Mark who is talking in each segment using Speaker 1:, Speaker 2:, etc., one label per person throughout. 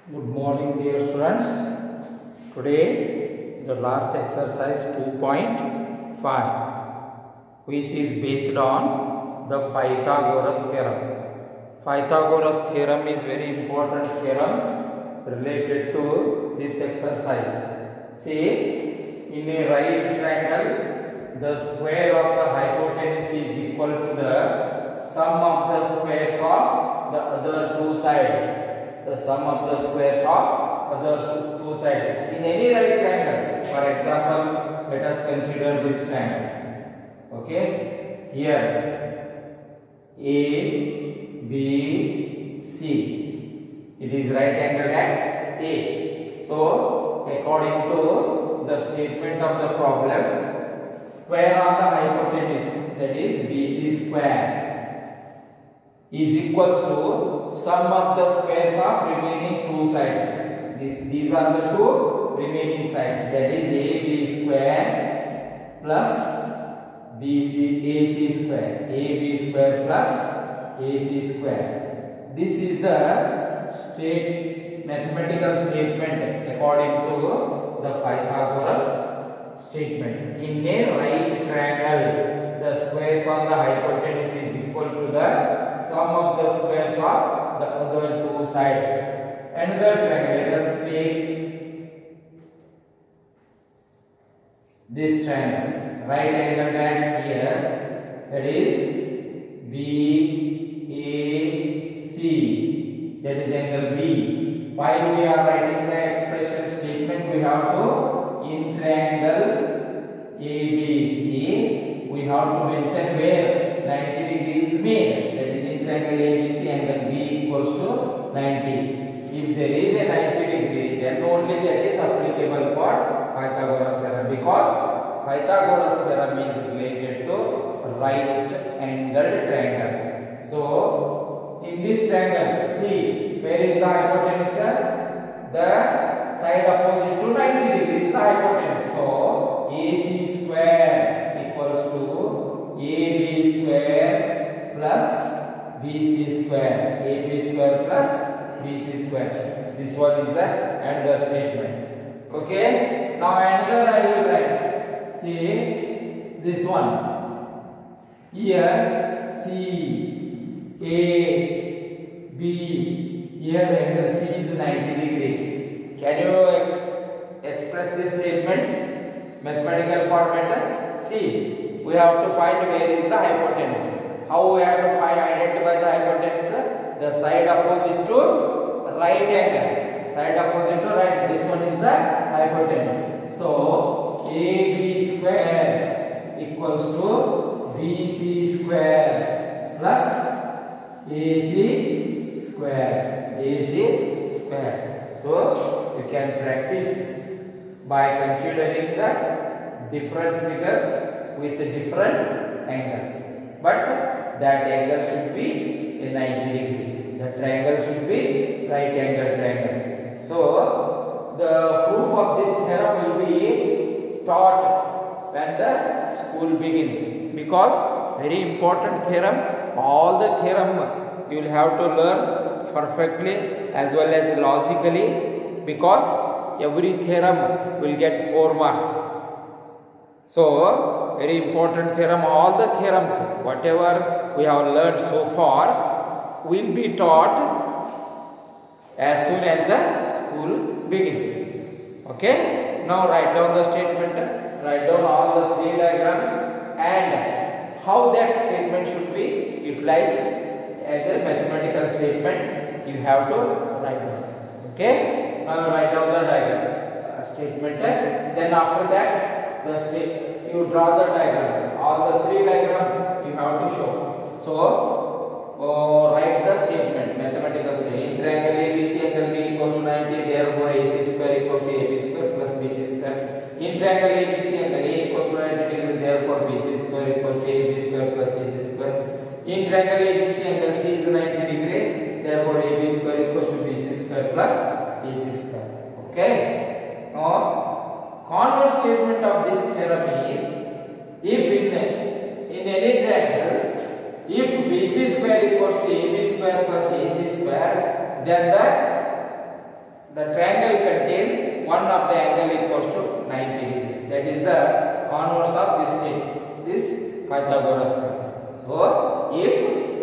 Speaker 1: Good morning, dear students. Today, the last exercise 2.5, which is based on the Pythagoras theorem. Pythagoras theorem is very important theorem related to this exercise. See, in a right triangle, the square of the hypotenuse is equal to the sum of the squares of the other two sides. The sum of the squares of other two sides in any right triangle. For example, let us consider this triangle. Okay, here A, B, C. It is right angle at A. So, according to the statement of the problem, square of the hypotenuse, that is BC square, is equals to sum of the squares of remaining two sides. These are the two remaining sides, that is AB square plus AC square plus AC square. This is the mathematical statement according to the Pythagoras statement. In a right triangle, the squares on the hypotenuse is equal to the sum of the squares of the other two sides. Another triangle, let us take this triangle, right angle at here, that is BAC, that is angle B. While we are writing the expression statement, we have to, in triangle ABC, we have to mention where 90 degrees is made, that is in triangle ABC angle B equals to 90. If there is a 90 degree, then only that is applicable for Pythagoras theorem, because Pythagoras theorem is related to right angled triangles. So, in this triangle, see, where is the hypotenuse? The side opposite to 90 degrees is the hypotenuse. So, AC square equals to AB square plus BC square. AB square plus BC square. This one is the another statement. Okay. Now answer I will write. See this one. Here C A B. Here angle C is 90 degree. Can you express this statement? Mathematical format. See, we have to find where is the hypotenuse. How we have to identify the hypotenuse? The side opposite to right angle. Side opposite to right. This one is the hypotenuse. So, AB square equals to BC square plus AC square. AC square. So, you can practice by considering the different figures with different angles, but that angle should be a 90 degree. The triangle should be right angle triangle. So, the proof of this theorem will be taught when the school begins, because very important theorem. All the theorem you will have to learn perfectly as well as logically, because every theorem will get 4 marks. So, very important theorem. All the theorems, whatever we have learned so far, will be taught as soon as the school begins. Okay. Now write down the statement. Write down all the 3 diagrams and how that statement should be utilized as a mathematical statement. You have to write down. Okay. Now write down the diagram statement. Then after that, you draw the diagram. All the 3 diagrams you have to show. So, write the statement, mathematical statement. In triangle ABC angle B equals to 90, therefore AC square equals to AB square plus BC square. In triangle ABC angle A equals to 90 degree, therefore BC square equals to AB square plus AC square. In triangle ABC angle C is 90 degree, therefore AB square equals to BC square plus AC square. Okay. Now, converse statement of this theorem is, if in any triangle, if BC square equals to AB square plus AC square, then the one of the angle equals to 90 degree. That is the converse of this Pythagoras theorem. So if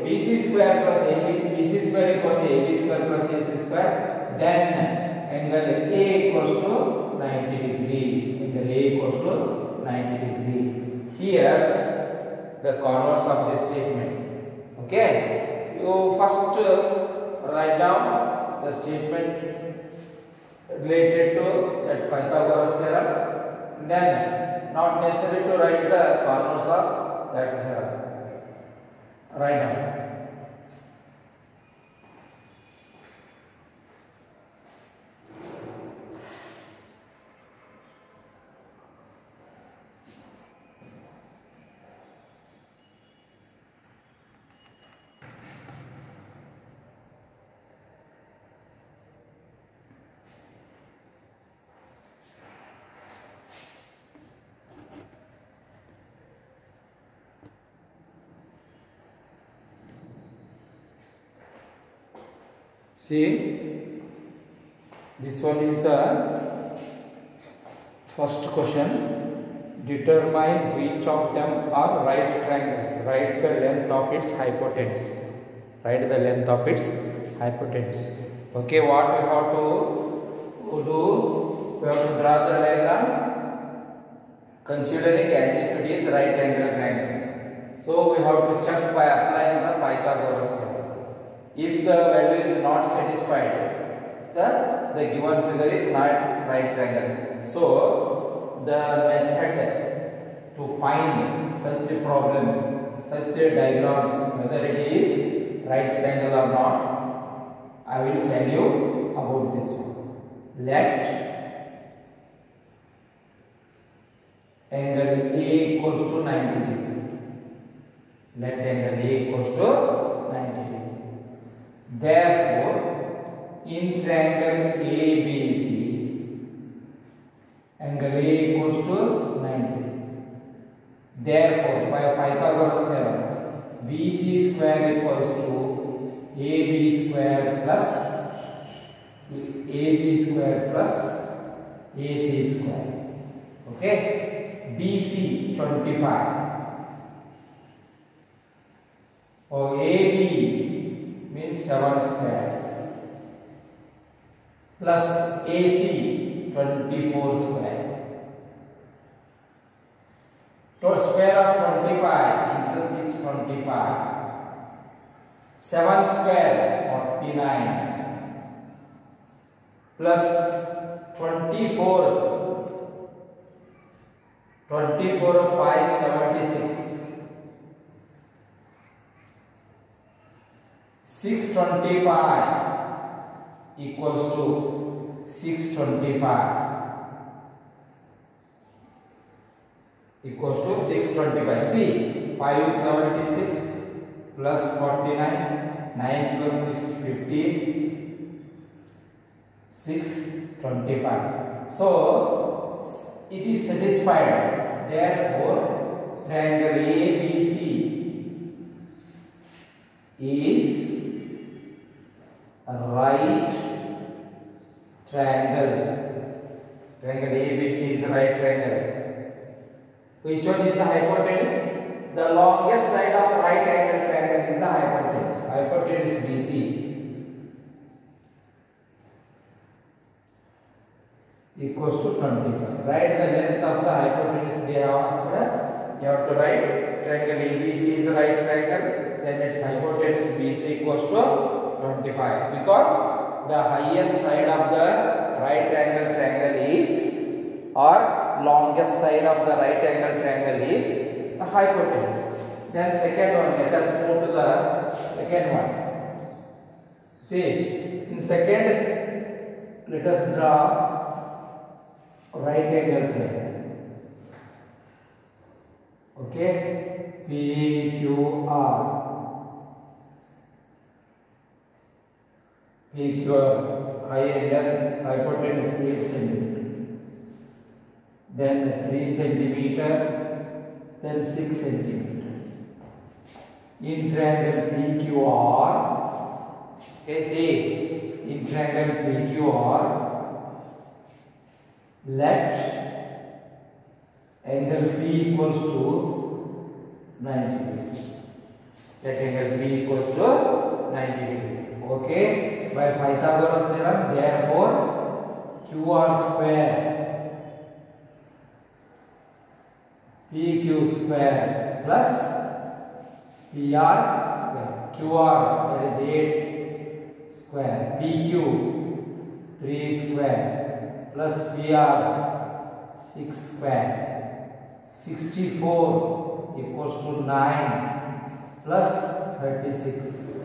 Speaker 1: BC square plus AB, BC square equals to AB square plus AC square, then angle A equals to 90 degree. Angle A equals to 90 degree. Here the converse of this statement. Okay, you first write down the statement related to that Pythagoras theorem. Then not necessary to write the converse of that theorem. Write down. See, this one is the first question. Determine which of them are right triangles. Write the length of its hypotenuse. Write the length of its hypotenuse. Okay, what we have to do? We have to draw the diagram considering as if it is right angle triangle. So we have to check by applying the Pythagoras theorem. If the value is not satisfied, the given figure is not right triangle. So the method to find such problems, such diagrams, whether it is right triangle or not, I will tell you about this one. Let angle A equals to 90 degree. Let angle A equals to 90 degree. Therefore, in triangle ABC, angle A equals to 90. Therefore, by Pythagoras theorem, BC square equals to AB square plus AC square. Okay, BC 25. Or AB means 7 square plus AC 24 square. So square of 25 is the 625. 7 square 49 plus 24. 24 of 5 76. 625 equals to 625. See, 5 is 76 plus 49, 9 plus 15, 625. So it is satisfied. Therefore, triangle ABC is a right triangle. Triangle ABC is a right triangle. Which one is the hypotenuse? The longest side of right angle triangle is the hypotenuse. Hypotenuse BC equals to 25. Write the length of the hypotenuse they have asked. You have to write triangle ABC is a right triangle. Then its hypotenuse BC equals to 25, because the highest side of the right angle triangle is, or longest side of the right angle triangle is the hypotenuse. Then second one, let us move to the second one. See, in second, let us draw right angle triangle. Okay, PQR. PQR, high angle hypotenuse 8 cm, then 3 cm, then 6 cm. In triangle PQR, okay, see, in triangle PQR, let angle P equals to 90 degree. Let angle P equals to 90 degree. Okay, by Pythagoras theorem, therefore QR square PQ square plus PR square. QR, that is 8 square, PQ 3 square plus PR 6 square. 64 equals to 9 plus 36.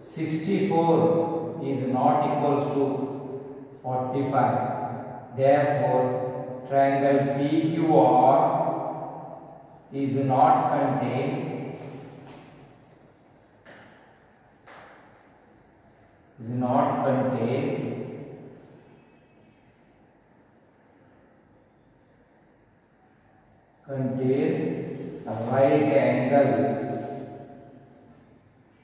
Speaker 1: 64 is not equals to 45. Therefore, triangle PQR is not contain a right angle,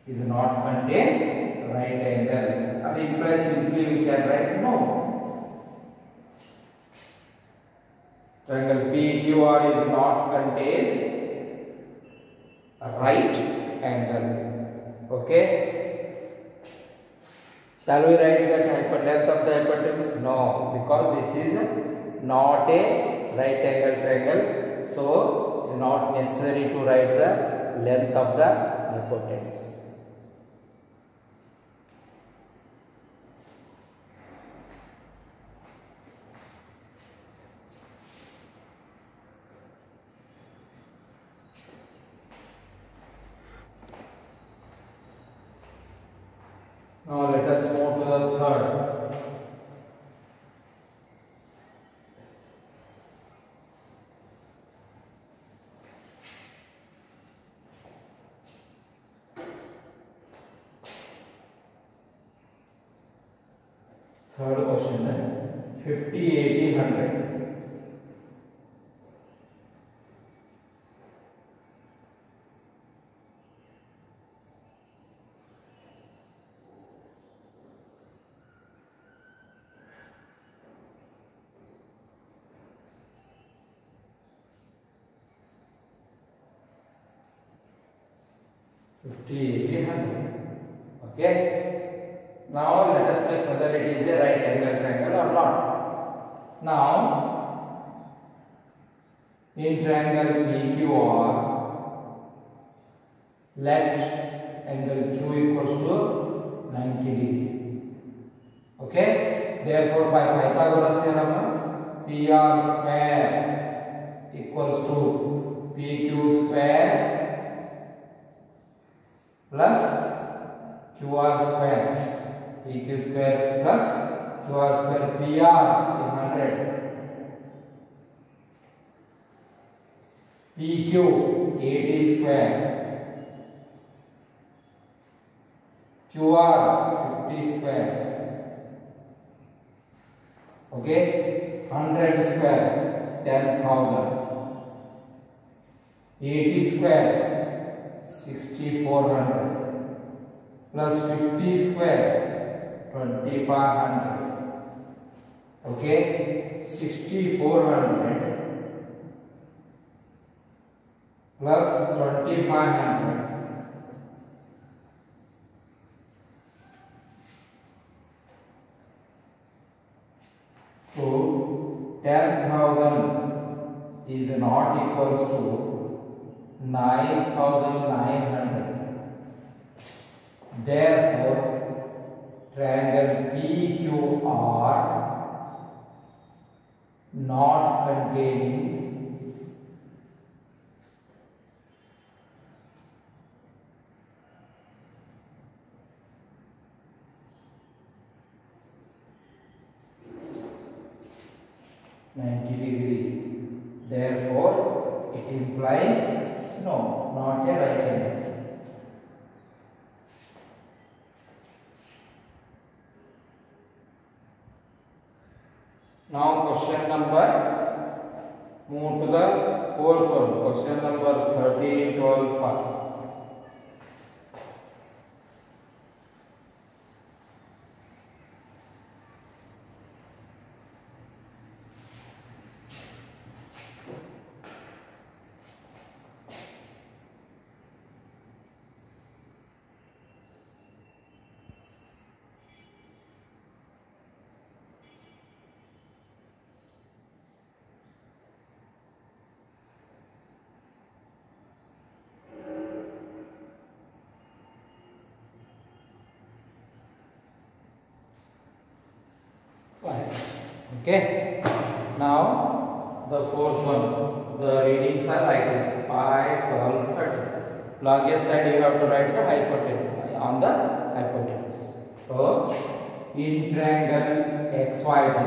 Speaker 1: is not contain right angle. That implies simply we can write no. Triangle PQR is not contain a right angle. Okay. Shall we write the length of the hypotenuse? No, because this is not a right angle triangle. So it is not necessary to write the length of the hypotenuse. Now let us move to the third. Third question, 50, 80, 100. Okay. Now let us check whether it is a right angle triangle or not. Now in triangle PQR, let angle Q equals to 90 degree. Okay. Therefore, by Pythagoras theorem, PR square equals to PQ square plus QR square. PQ square plus QR square. PR is 100. PQ 80 square. QR 50 square. Okay. 100 square 10,000. 80 square 6,400 plus 50 square 2,500. Okay, 6,400 plus 2,500 so 10,000 is not equals to 9,900. Therefore, triangle PQR not containing degree. Therefore, it implies no, not a right angle. Now question number, move to the fourth one. Question number 13, 12, 5. Okay. Now the fourth one. The readings are like this: 5, 12, 30. Longest side you have to write the hypotenuse on the hypotenuse. So in triangle XYZ,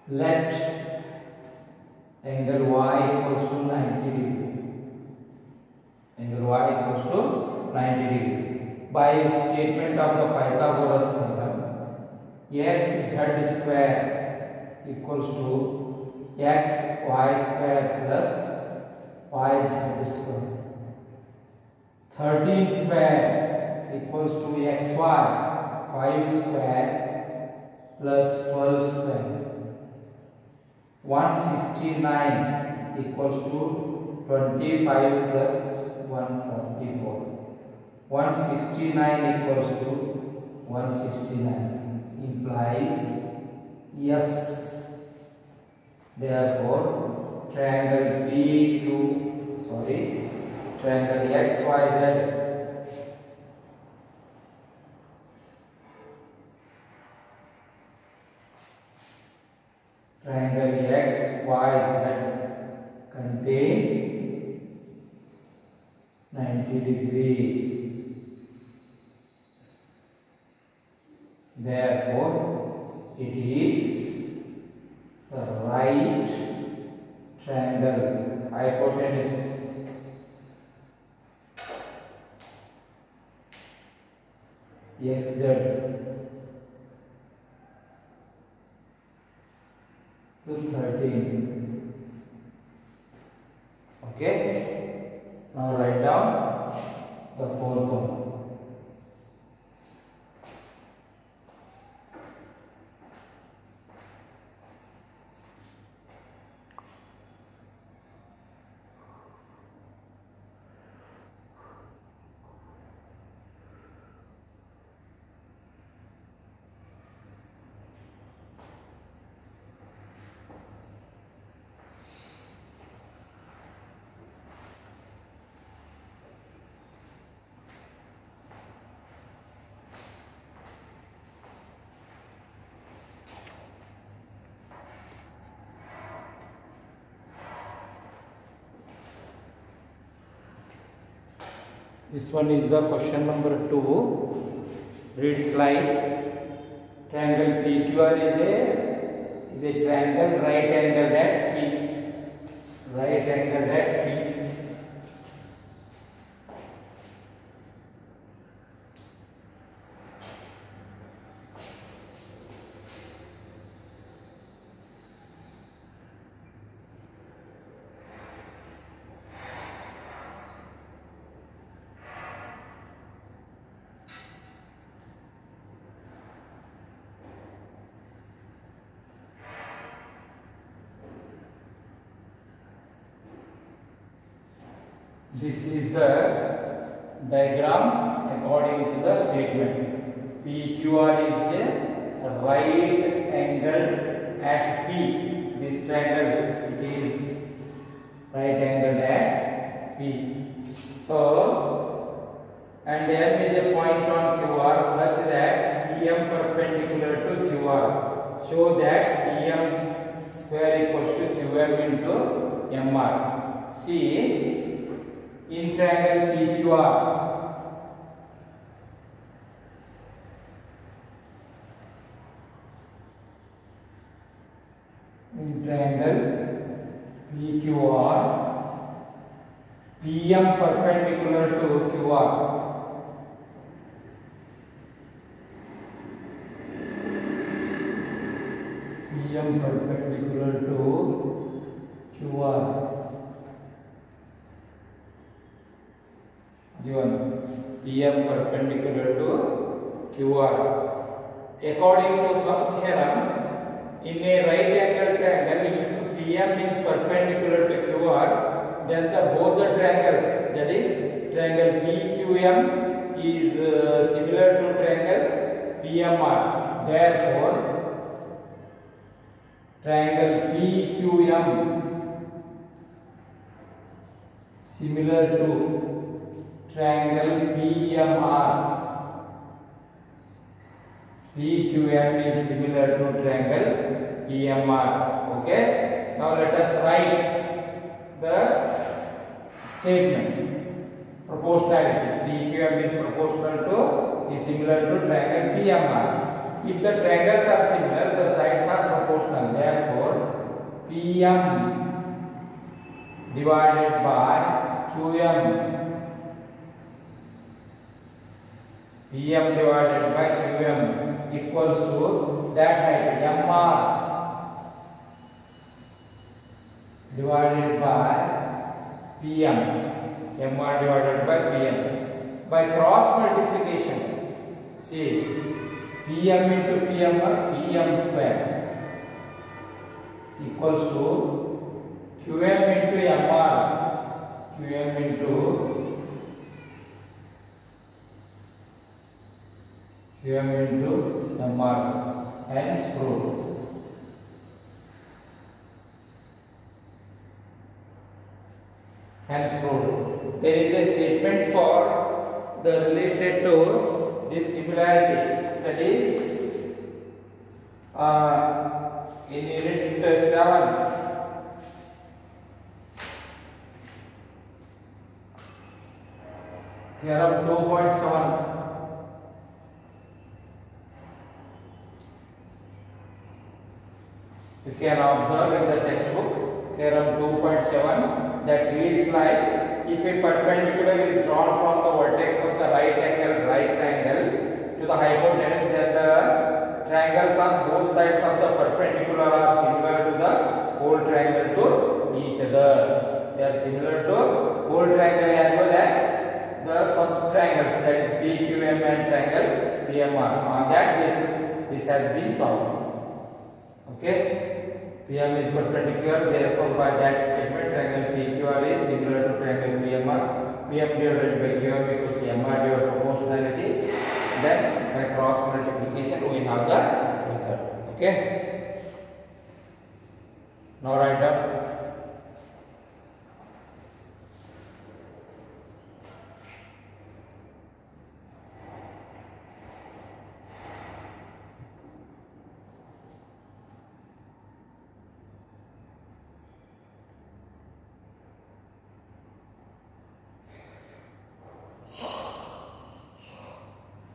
Speaker 1: let angle y equals to 90 degree. Angle y equals to 90 degree. By statement of the Pythagoras theorem, x z square equals to x y square plus y z square. 13 square equals to x y 5 square plus 12 square. 169 equals to 25 plus 144. 169 equals to 169 implies yes. Therefore, triangle triangle XYZ triangle XYZ contain 90 degree. Therefore, it is the right triangle. Hypotenuse XZ to 13. Okay. Now write down the fourth one. This one is the question number 2. Reads like triangle PQR is a triangle right angled at P. Right angled at P. This is the diagram according to the statement. PQR is a right angle at P. This triangle, it is right angled at P. So, and M is a point on QR such that PM perpendicular to QR. Show that PM square equals to QM into MR. See, in triangle PQR, in triangle PQR, PM perpendicular to QR. PM perpendicular to QR. Given PM perpendicular to QR. According to some theorem, in a right angle triangle, if PM is perpendicular to QR, then both the triangles, that is triangle PQM is similar to triangle PMR. Therefore, triangle PQM similar to triangle PMR. PQM is similar to triangle PMR. Okay. Now let us write the statement. Proportionality. PQM is proportional to is similar to triangle PMR. If the triangles are similar, the sides are proportional. Therefore, PM divided by QM. PM divided by QM equals to that height MR divided by PM. MR divided by PM. By cross multiplication, see PM into PM square equals to QM into MR. QM into MR. Hence proved. There is a statement for the related to this similarity, that is in unit 7. Theorem 2.7. You can observe in the textbook theorem 2.7 that reads like, if a perpendicular is drawn from the vertex of the right triangle to the hypotenuse, then the triangles on both sides of the perpendicular are similar to the whole triangle to each other. They are similar to whole triangle as well as the sub-triangles, that is PQM and triangle PMR. On that basis, this has been solved. Okay. PM is perpendicular, therefore by that statement triangle PQR is similar to triangle PMR. PM divided by QM equals to MR divided by proportionality. Then by cross multiplication we have the result. Okay. Now write down.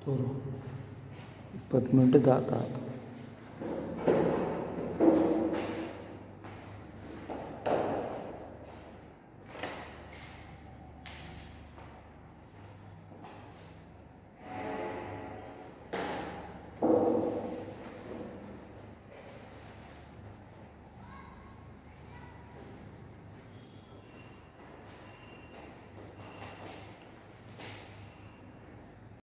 Speaker 2: तो 20 minute दाता